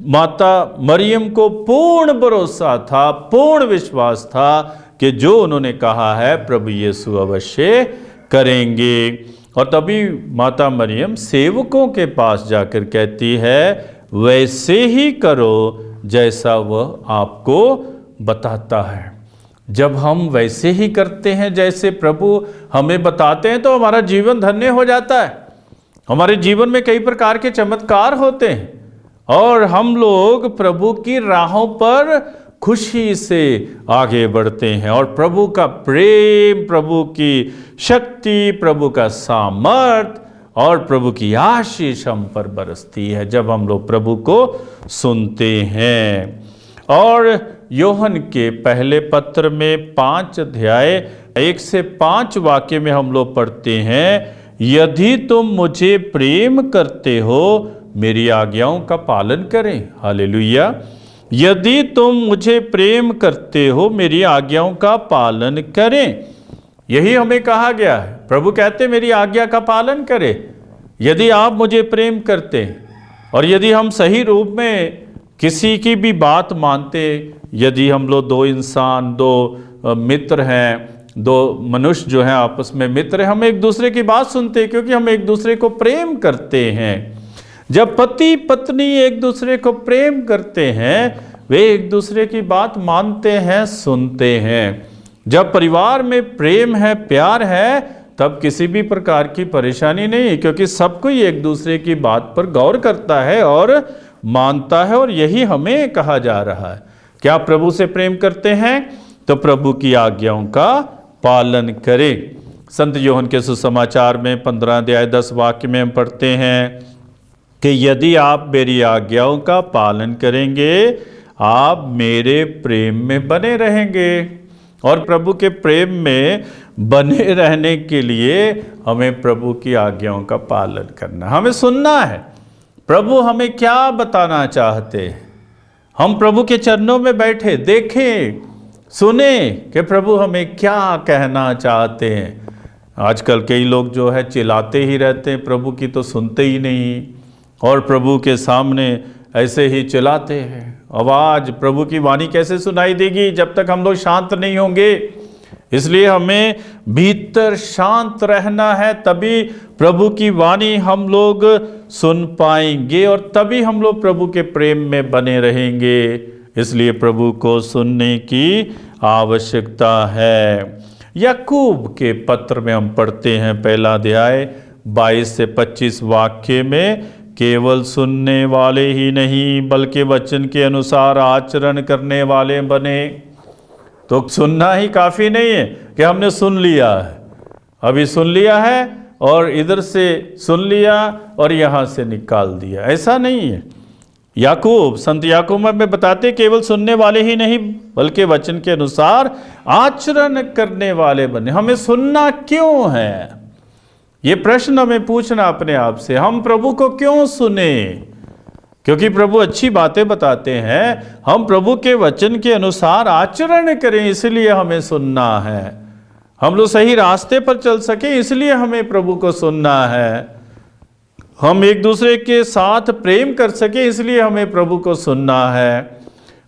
माता मरियम को पूर्ण भरोसा था, पूर्ण विश्वास था कि जो उन्होंने कहा है प्रभु यीशु अवश्य करेंगे। और तभी माता मरियम सेवकों के पास जाकर कहती है, वैसे ही करो जैसा वह आपको बताता है। जब हम वैसे ही करते हैं जैसे प्रभु हमें बताते हैं, तो हमारा जीवन धन्य हो जाता है। हमारे जीवन में कई प्रकार के चमत्कार होते हैं और हम लोग प्रभु की राहों पर खुशी से आगे बढ़ते हैं, और प्रभु का प्रेम, प्रभु की शक्ति, प्रभु का सामर्थ और प्रभु की आशीष हम पर बरसती है जब हम लोग प्रभु को सुनते हैं। और योहन के पहले पत्र में 5 अध्याय 1 से 5 वाक्य में हम लोग पढ़ते हैं, यदि तुम मुझे प्रेम करते हो मेरी आज्ञाओं का पालन करें। हालेलुया। यदि तुम मुझे प्रेम करते हो मेरी आज्ञाओं का पालन करें। यही हमें कहा गया है। प्रभु कहते मेरी आज्ञा का पालन करें। यदि आप मुझे प्रेम करते और यदि हम सही रूप में किसी की भी बात मानते, यदि हम लोग दो इंसान, दो मित्र हैं, दो मनुष्य जो हैं आपस में मित्र हैं, हम एक दूसरे की बात सुनते हैं क्योंकि हम एक दूसरे को प्रेम करते हैं। जब पति पत्नी एक दूसरे को प्रेम करते हैं, वे एक दूसरे की बात मानते हैं, सुनते हैं। जब परिवार में प्रेम है, प्यार है, तब किसी भी प्रकार की परेशानी नहीं, क्योंकि सब कोई एक दूसरे की बात पर गौर करता है और मानता है। और यही हमें कहा जा रहा है कि आप प्रभु से प्रेम करते हैं तो प्रभु की आज्ञाओं का पालन करें। संत योहन के सुसमाचार में 15 अध्याय 10 वाक्य में हम पढ़ते हैं कि यदि आप मेरी आज्ञाओं का पालन करेंगे आप मेरे प्रेम में बने रहेंगे। और प्रभु के प्रेम में बने रहने के लिए हमें प्रभु की आज्ञाओं का पालन करना, हमें सुनना है प्रभु हमें क्या बताना चाहते हैं। हम प्रभु के चरणों में बैठे देखें, सुने कि प्रभु हमें क्या कहना चाहते हैं। आजकल कई लोग जो है चिल्लाते ही रहते हैं, प्रभु की तो सुनते ही नहीं, और प्रभु के सामने ऐसे ही चिल्लाते हैं। आवाज़ प्रभु की वाणी कैसे सुनाई देगी जब तक हम लोग शांत नहीं होंगे। इसलिए हमें भीतर शांत रहना है, तभी प्रभु की वाणी हम लोग सुन पाएंगे और तभी हम लोग प्रभु के प्रेम में बने रहेंगे। इसलिए प्रभु को सुनने की आवश्यकता है। याकूब के पत्र में हम पढ़ते हैं पहला अध्याय 22 से 25 वाक्य में, केवल सुनने वाले ही नहीं बल्कि वचन के अनुसार आचरण करने वाले बने। तो सुनना ही काफ़ी नहीं है कि हमने सुन लिया है, अभी सुन लिया है और इधर से सुन लिया और यहाँ से निकाल दिया, ऐसा नहीं है। याकूब, संत याकूब में बताते केवल सुनने वाले ही नहीं बल्कि वचन के अनुसार आचरण करने वाले बने। हमें सुनना क्यों है, ये प्रश्न हमें पूछना अपने आप से। हम प्रभु को क्यों सुने? क्योंकि प्रभु अच्छी बातें बताते हैं। हम प्रभु के वचन के अनुसार आचरण करें, इसलिए हमें सुनना है। हम लोग सही रास्ते पर चल सके, इसलिए हमें प्रभु को सुनना है। हम एक दूसरे के साथ प्रेम कर सके, इसलिए हमें प्रभु को सुनना है।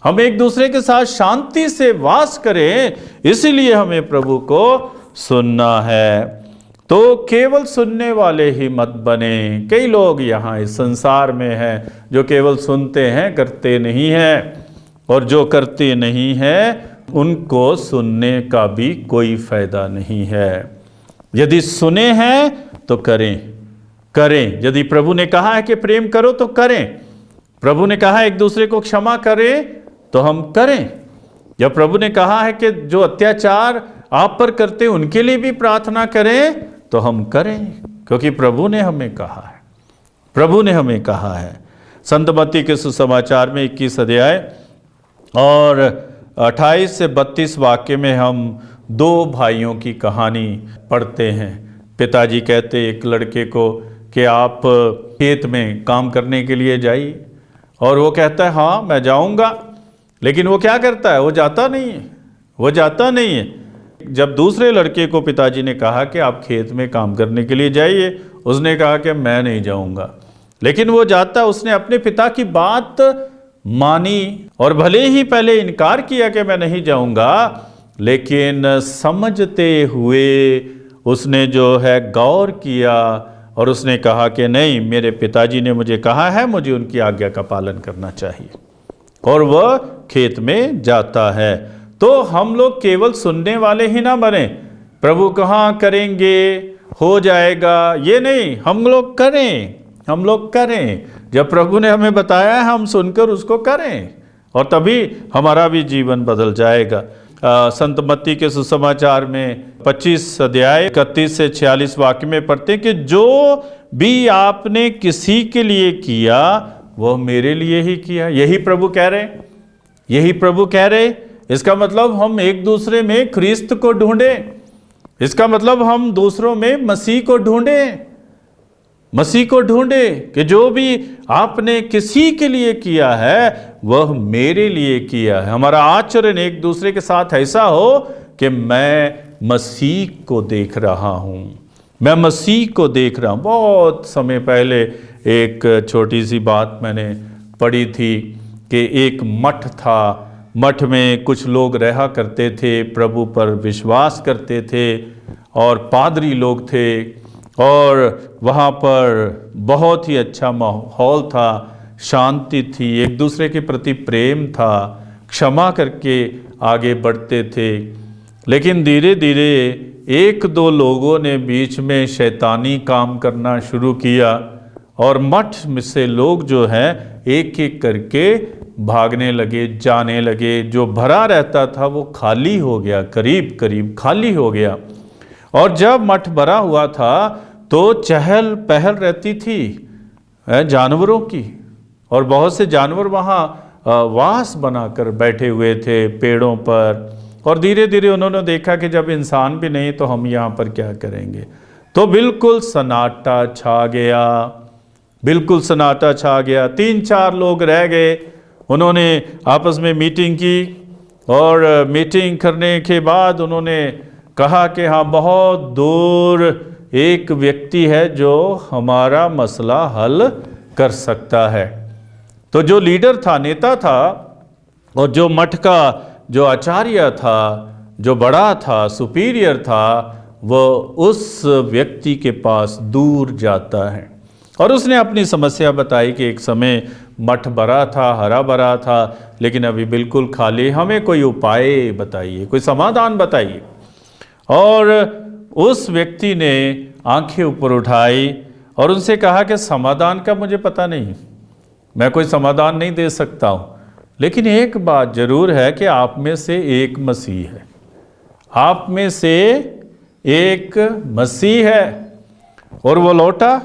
हम एक दूसरे के साथ शांति से वास करें, इसलिए हमें प्रभु को सुनना है। तो केवल सुनने वाले ही मत बने। कई लोग यहाँ इस संसार में हैं जो केवल सुनते हैं, करते नहीं हैं, और जो करते नहीं हैं उनको सुनने का भी कोई फायदा नहीं है। यदि सुने हैं तो करें। यदि प्रभु ने कहा है कि प्रेम करो तो करें। प्रभु ने कहा है एक दूसरे को क्षमा करें तो हम करें। या प्रभु ने कहा है कि जो अत्याचार आप पर करते हैं उनके लिए भी प्रार्थना करें तो हम करें, क्योंकि प्रभु ने हमें कहा है। प्रभु ने हमें कहा है। संत मत्ती के सुसमाचार में 21 अध्याय और 28 से 32 वाक्य में हम 2 भाइयों की कहानी पढ़ते हैं। पिताजी कहते एक लड़के को कि आप खेत में काम करने के लिए जाइए, और वो कहता है हाँ मैं जाऊंगा, लेकिन वो क्या करता है, वो जाता नहीं है। जब दूसरे लड़के को पिताजी ने कहा कि आप खेत में काम करने के लिए जाइए, उसने कहा कि मैं नहीं जाऊंगा, लेकिन वो जाता। उसने अपने पिता की बात मानी और भले ही पहले इनकार किया कि मैं नहीं जाऊंगा, लेकिन समझते हुए उसने जो है गौर किया और उसने कहा कि नहीं, मेरे पिताजी ने मुझे कहा है, मुझे उनकी आज्ञा का पालन करना चाहिए, और वह खेत में जाता है। तो हम लोग केवल सुनने वाले ही ना बने, प्रभु कहाँ करेंगे, हो जाएगा, ये नहीं, हम लोग करें। जब प्रभु ने हमें बताया है, हम सुनकर उसको करें, और तभी हमारा भी जीवन बदल जाएगा। संत मत्ती के सुसमाचार में 25 अध्याय 31 से 46 वाक्य में पढ़ते हैं कि जो भी आपने किसी के लिए किया वह मेरे लिए ही किया। यही प्रभु कह रहे। इसका मतलब हम एक दूसरे में ख्रिस्त को ढूंढें, इसका मतलब हम दूसरों में मसीह को ढूंढें कि जो भी आपने किसी के लिए किया है वह मेरे लिए किया है। हमारा आचरण एक दूसरे के साथ ऐसा हो कि मैं मसीह को देख रहा हूं। बहुत समय पहले एक छोटी सी बात मैंने पढ़ी थी कि एक मठ था, मठ में कुछ लोग रहा करते थे, प्रभु पर विश्वास करते थे और पादरी लोग थे, और वहाँ पर बहुत ही अच्छा माहौल था, शांति थी, एक दूसरे के प्रति प्रेम था, क्षमा करके आगे बढ़ते थे। लेकिन धीरे धीरे एक दो लोगों ने बीच में शैतानी काम करना शुरू किया और मठ में से लोग जो हैं एक एक करके भागने लगे, जाने लगे। जो भरा रहता था वो खाली हो गया, करीब करीब खाली हो गया। और जब मठ भरा हुआ था तो चहल पहल रहती थी जानवरों की, और बहुत से जानवर वहाँ वास बनाकर बैठे हुए थे पेड़ों पर। और धीरे धीरे उन्होंने देखा कि जब इंसान भी नहीं तो हम यहाँ पर क्या करेंगे। तो बिल्कुल सन्नाटा छा गया। 3-4 लोग रह गए। उन्होंने आपस में मीटिंग की और मीटिंग करने के बाद उन्होंने कहा कि हाँ, बहुत दूर एक व्यक्ति है जो हमारा मसला हल कर सकता है। तो जो लीडर था, नेता था, और जो मठ का जो आचार्य था, जो बड़ा था, सुपीरियर था, वो उस व्यक्ति के पास दूर जाता है और उसने अपनी समस्या बताई कि एक समय मठ भरा था, हरा भरा था, लेकिन अभी बिल्कुल खाली, हमें कोई उपाय बताइए, कोई समाधान बताइए। और उस व्यक्ति ने आंखें ऊपर उठाई और उनसे कहा कि समाधान का मुझे पता नहीं, मैं कोई समाधान नहीं दे सकता हूँ, लेकिन एक बात जरूर है कि आप में से एक मसीह है, आप में से एक मसीह है। और वो लौटा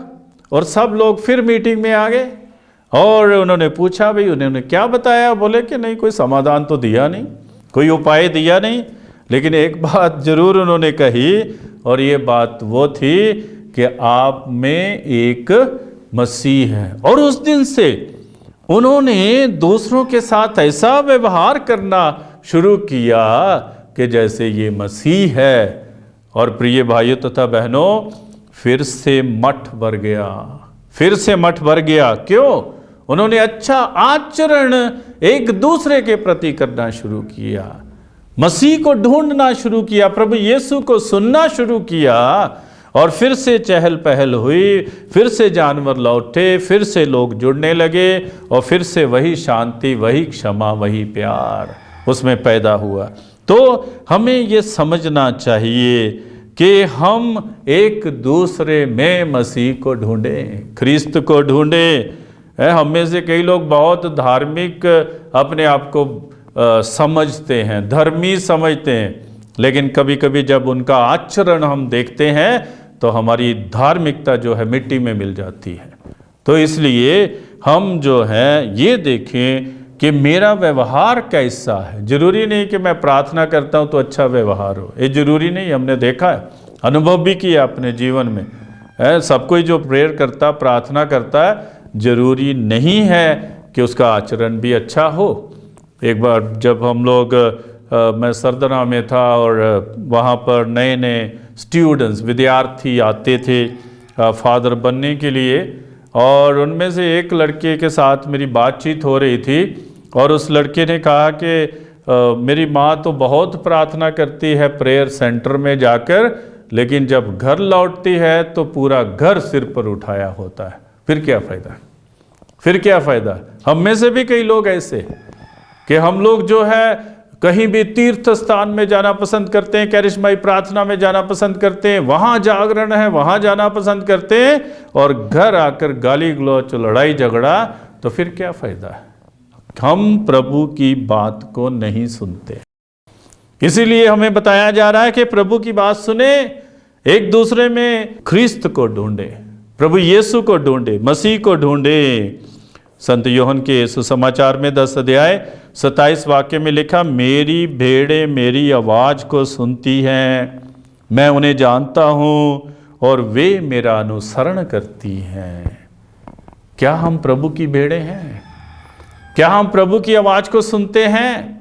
और सब लोग फिर मीटिंग में आ गए और उन्होंने पूछा, भाई उन्होंने क्या बताया? बोले कि नहीं, कोई समाधान तो दिया नहीं, कोई उपाय दिया नहीं, लेकिन एक बात जरूर उन्होंने कही, और ये बात वो थी कि आप में एक मसीह है। और उस दिन से उन्होंने दूसरों के साथ ऐसा व्यवहार करना शुरू किया कि जैसे ये मसीह है। और प्रिय भाइयों तथा बहनों, फिर से मठ भर गया। क्यों? उन्होंने अच्छा आचरण एक दूसरे के प्रति करना शुरू किया, मसीह को ढूंढना शुरू किया, प्रभु यीशु को सुनना शुरू किया, और फिर से चहल पहल हुई, फिर से जानवर लौटे, फिर से लोग जुड़ने लगे, और फिर से वही शांति, वही क्षमा, वही प्यार उसमें पैदा हुआ। तो हमें ये समझना चाहिए कि हम एक दूसरे में मसीह को ढूंढें, ख्रिस्त को ढूंढें। हम में से कई लोग बहुत धार्मिक अपने आप को समझते हैं, धर्मी समझते हैं, लेकिन कभी कभी जब उनका आचरण हम देखते हैं तो हमारी धार्मिकता जो है मिट्टी में मिल जाती है। तो इसलिए हम जो है ये देखें कि मेरा व्यवहार कैसा है। जरूरी नहीं कि मैं प्रार्थना करता हूँ तो अच्छा व्यवहार हो, ये जरूरी नहीं। हमने देखा है, अनुभव भी किया अपने जीवन में। सब कोई जो प्रेयर करता, प्रार्थना करता है, जरूरी नहीं है कि उसका आचरण भी अच्छा हो। एक बार जब हम लोग मैं सरदना में था और वहाँ पर नए नए स्टूडेंट्स, विद्यार्थी आते थे फादर बनने के लिए, और उनमें से एक लड़के के साथ मेरी बातचीत हो रही थी और उस लड़के ने कहा कि मेरी माँ तो बहुत प्रार्थना करती है प्रेयर सेंटर में जाकर, लेकिन जब घर लौटती है तो पूरा घर सिर पर उठाया होता है। फिर क्या फ़ायदा, फिर क्या फ़ायदा। हम में से भी कई लोग ऐसे कि हम लोग जो है कहीं भी तीर्थ स्थान में जाना पसंद करते हैं, कैरिश्माई प्रार्थना में जाना पसंद करते हैं, वहाँ जागरण है वहाँ जाना पसंद करते हैं, और घर आकर गाली गलौच लड़ाई झगड़ा, तो फिर क्या फ़ायदा है। हम प्रभु की बात को नहीं सुनते। इसीलिए हमें बताया जा रहा है कि प्रभु की बात सुने, एक दूसरे में ख्रिस्त को ढूंढे, प्रभु यीशु को ढूंढे, मसीह को ढूंढे। संत यूहन्ना के सुसमाचार में 10 अध्याय 27 वाक्य में लिखा, मेरी भेड़ें मेरी आवाज़ को सुनती हैं, मैं उन्हें जानता हूँ और वे मेरा अनुसरण करती हैं। क्या हम प्रभु की भेड़ें हैं? क्या हम प्रभु की आवाज़ को सुनते हैं?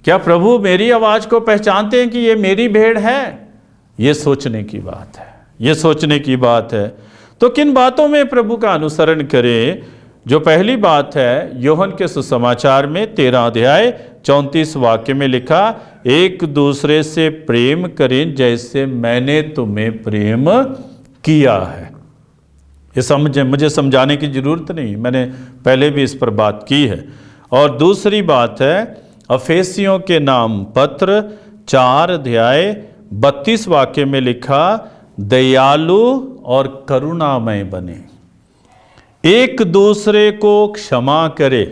क्या प्रभु मेरी आवाज़ को पहचानते हैं कि ये मेरी भेड़ है? ये सोचने की बात है, ये सोचने की बात है। तो किन बातों में प्रभु का अनुसरण करें? जो पहली बात है, यूहन्ना के सुसमाचार में 13 अध्याय 34 वाक्य में लिखा, एक दूसरे से प्रेम करें जैसे मैंने तुम्हें प्रेम किया है। ये मुझे समझाने की जरूरत नहीं, मैंने पहले भी इस पर बात की है। और दूसरी बात है, अफेसियों के नाम पत्र 4 अध्याय 32 वाक्य में लिखा, दयालु और करुणामय बने, एक दूसरे को क्षमा करे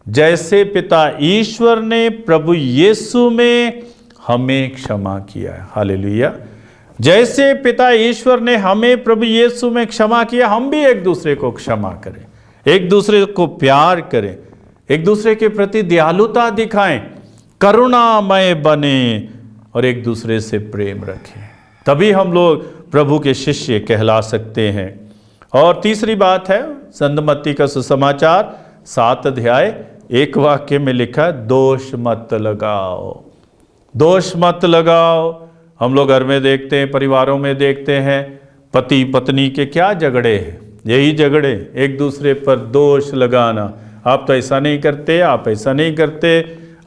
जैसे पिता ईश्वर ने प्रभु यीशु में हमें क्षमा किया है। हालेलुया। जैसे पिता ईश्वर ने हमें प्रभु यीशु में क्षमा किया, हम भी एक दूसरे को क्षमा करें, एक दूसरे को प्यार करें, एक दूसरे के प्रति दयालुता दिखाएं, करुणामय बने और एक दूसरे से प्रेम रखें। तभी हम लोग प्रभु के शिष्य कहला सकते हैं। और तीसरी बात है, संत मत्ती का सुसमाचार 7 अध्याय 1 वाक्य में लिखा, दोष मत लगाओ, दोष मत लगाओ। हम लोग घर में देखते हैं, परिवारों में देखते हैं, पति पत्नी के क्या झगड़े हैं, यही झगड़े, एक दूसरे पर दोष लगाना। आप तो ऐसा नहीं करते, आप ऐसा नहीं करते,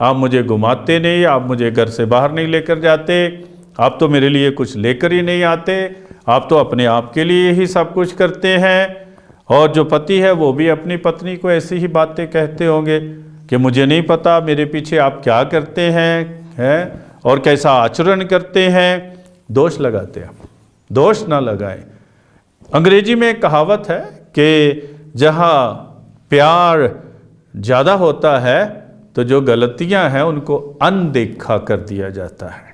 आप मुझे घुमाते नहीं, आप मुझे घर से बाहर नहीं लेकर जाते, आप तो मेरे लिए कुछ लेकर ही नहीं आते, आप तो अपने आप के लिए ही सब कुछ करते हैं। और जो पति है वो भी अपनी पत्नी को ऐसी ही बातें कहते होंगे कि मुझे नहीं पता मेरे पीछे आप क्या करते हैं और कैसा आचरण करते हैं। दोष लगाते हैं, दोष ना लगाएं। अंग्रेजी में एक कहावत है कि जहाँ प्यार ज़्यादा होता है तो जो गलतियां हैं उनको अनदेखा कर दिया जाता है,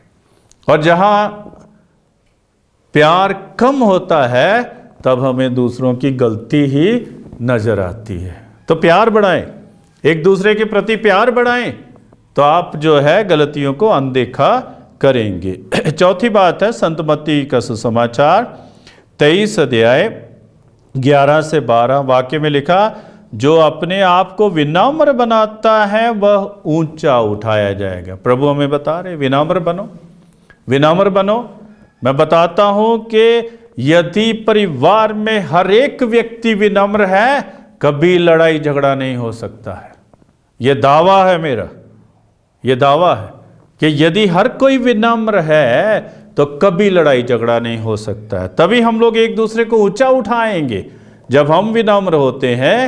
और जहाँ प्यार कम होता है तब हमें दूसरों की गलती ही नजर आती है। तो प्यार बढ़ाएं, एक दूसरे के प्रति प्यार बढ़ाएं, तो आप जो है गलतियों को अनदेखा करेंगे। चौथी बात है, संत मत्ती का सुसमाचार 23 अध्याय 11 से 12 वाक्य में लिखा, जो अपने आप को विनम्र बनाता है वह ऊंचा उठाया जाएगा। प्रभु हमें बता रहे, विनम्र बनो, विनम्र बनो। मैं बताता हूं कि यदि परिवार में हर एक व्यक्ति विनम्र है, कभी लड़ाई झगड़ा नहीं हो सकता है। यह दावा है मेरा, यह दावा है कि यदि हर कोई विनम्र है तो कभी लड़ाई झगड़ा नहीं हो सकता है। तभी हम लोग एक दूसरे को ऊंचा उठाएंगे। जब हम विनम्र होते हैं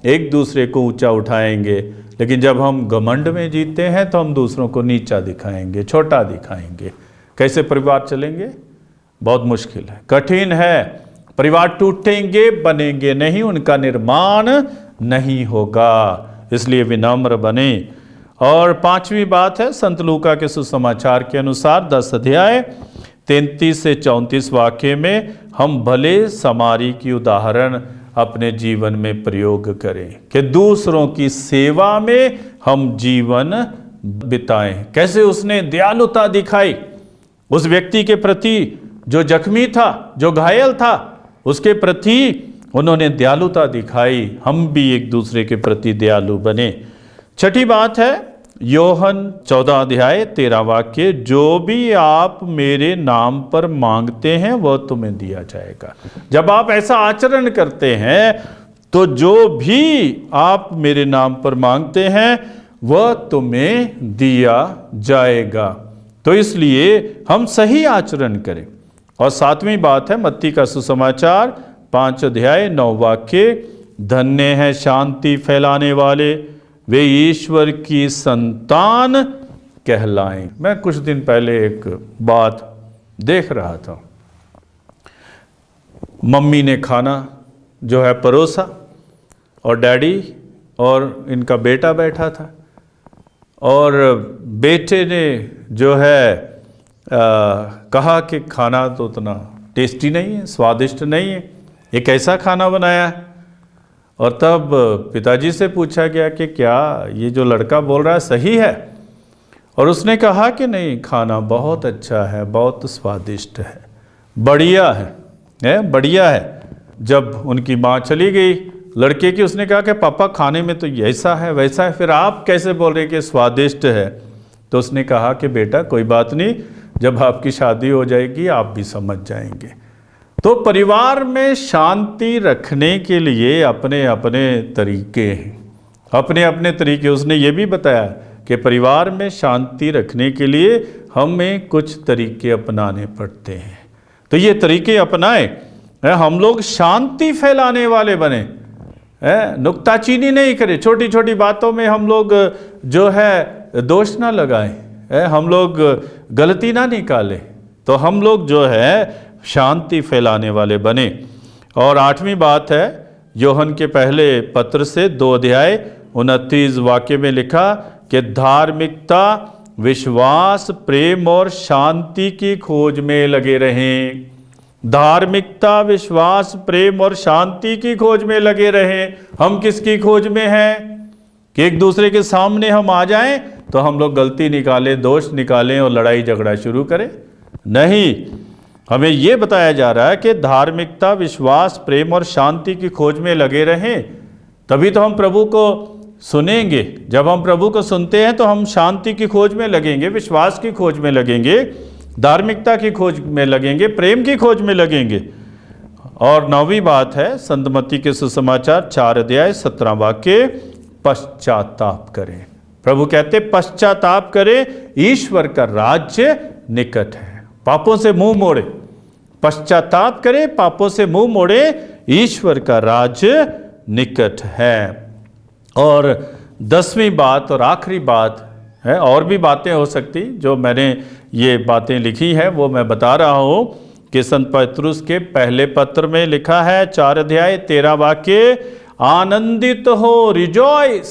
एक दूसरे को ऊंचा उठाएंगे, लेकिन जब हम घमंड में जीते हैं तो हम दूसरों को नीचा दिखाएंगे, छोटा दिखाएंगे। कैसे परिवार चलेंगे? बहुत मुश्किल है, कठिन है। परिवार टूटेंगे, बनेंगे नहीं, उनका निर्माण नहीं होगा। इसलिए विनम्र बने। और पांचवी बात है, संत लूका के सुसमाचार के अनुसार 10 अध्याय 33 से 34 वाक्य में हम भले समारी की उदाहरण अपने जीवन में प्रयोग करें कि दूसरों की सेवा में हम जीवन बिताएं। कैसे उसने दयालुता दिखाई उस व्यक्ति के प्रति जो जख्मी था, जो घायल था, उसके प्रति उन्होंने दयालुता दिखाई। हम भी एक दूसरे के प्रति दयालु बने। छठी बात है, योहन 14 अध्याय 13 वाक्य, जो भी आप मेरे नाम पर मांगते हैं वह तुम्हें दिया जाएगा। जब आप ऐसा आचरण करते हैं तो जो भी आप मेरे नाम पर मांगते हैं वह तुम्हें दिया जाएगा। तो इसलिए हम सही आचरण करें। और 7वीं बात है मत्ती का सुसमाचार 5 अध्याय 9 वाक्य, धन्य है शांति फैलाने वाले, वे ईश्वर की संतान कहलाएं। मैं कुछ दिन पहले एक बात देख रहा था। मम्मी ने खाना जो है परोसा और डैडी और इनका बेटा बैठा था, और बेटे ने जो है कहा कि खाना तो उतना टेस्टी नहीं है, स्वादिष्ट नहीं है, ये कैसा खाना बनाया है। और तब पिताजी से पूछा गया कि क्या ये जो लड़का बोल रहा है सही है, और उसने कहा कि नहीं, खाना बहुत अच्छा है, बहुत स्वादिष्ट है, बढ़िया है, बढ़िया है। जब उनकी माँ चली गई लड़के की, उसने कहा कि पापा खाने में तो ऐसा है वैसा है, फिर आप कैसे बोल रहे कि स्वादिष्ट है। तो उसने कहा कि बेटा कोई बात नहीं, जब आपकी शादी हो जाएगी आप भी समझ जाएंगे। तो परिवार में शांति रखने के लिए अपने अपने तरीके हैं, अपने अपने तरीके। उसने ये भी बताया कि परिवार में शांति रखने के लिए हमें कुछ तरीके अपनाने पड़ते हैं। तो ये तरीके अपनाएं, हम लोग शांति फैलाने वाले बने, नुक्ताचीनी नहीं करें, छोटी छोटी बातों में हम लोग जो है दोष ना लगाएं, हम लोग गलती ना निकालें। तो हम लोग जो है शांति फैलाने वाले बने। और 8वीं बात है योहन के पहले पत्र से 2 अध्याय 29 वाक्य में लिखा कि धार्मिकता, विश्वास, प्रेम और शांति की खोज में लगे रहें। धार्मिकता, विश्वास, प्रेम और शांति की खोज में लगे रहें। हम किसकी खोज में हैं? कि एक दूसरे के सामने हम आ जाएं तो हम लोग गलती निकालें, दोष निकालें और लड़ाई झगड़ा शुरू करें? नहीं, हमें ये बताया जा रहा है कि धार्मिकता, विश्वास, प्रेम और शांति की खोज में लगे रहें, तभी तो हम प्रभु को सुनेंगे। जब हम प्रभु को सुनते हैं तो हम शांति की खोज में लगेंगे, विश्वास की खोज में लगेंगे, धार्मिकता की खोज में लगेंगे, प्रेम की खोज में लगेंगे। और 9वीं बात है संत मत्ती के सुसमाचार 4 अध्याय 17 वाक्य, पश्चाताप करें। प्रभु कहते पश्चाताप करें, ईश्वर का राज्य निकट है। पापों से मुंह मोड़े, पश्चाताप करें, पापों से मुंह मोड़े, ईश्वर का राज्य निकट है। और 10वीं बात और आखिरी बात है, और भी बातें हो सकती, जो मैंने ये बातें लिखी हैं वो मैं बता रहा हूँ कि संत पतरुस के पहले पत्र में लिखा है 4 अध्याय 13 वाक्य, आनंदित हो, रिजॉइस,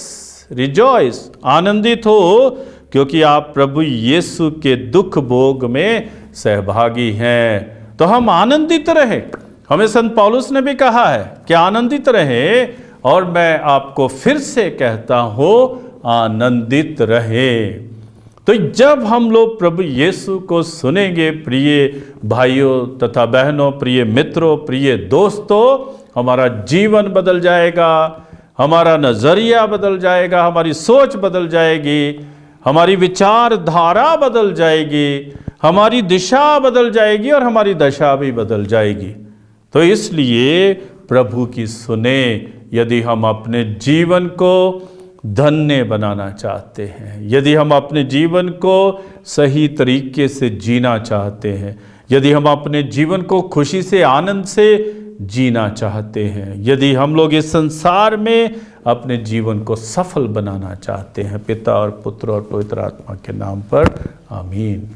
रिजॉइस, आनंदित हो, क्योंकि आप प्रभु यीशु के दुख भोग में सहभागी हैं। तो हम आनंदित रहे। हमें संत पौलुस ने भी कहा है कि आनंदित रहे, और मैं आपको फिर से कहता हूं आनंदित रहे। तो जब हम लोग प्रभु यीशु को सुनेंगे, प्रिय भाइयों तथा बहनों, प्रिय मित्रों, प्रिय दोस्तों, हमारा जीवन बदल जाएगा, हमारा नजरिया बदल जाएगा, हमारी सोच बदल जाएगी, हमारी विचारधारा बदल जाएगी, हमारी दिशा बदल जाएगी और हमारी दशा भी बदल जाएगी। तो इसलिए प्रभु की सुने। यदि हम अपने जीवन को धन्य बनाना चाहते हैं, यदि हम अपने जीवन को सही तरीके से जीना चाहते हैं, यदि हम अपने जीवन को खुशी से, आनंद से जीना चाहते हैं, यदि हम लोग इस संसार में अपने जीवन को सफल बनाना चाहते हैं, पिता और पुत्र और पवित्र आत्मा के नाम पर आमीन।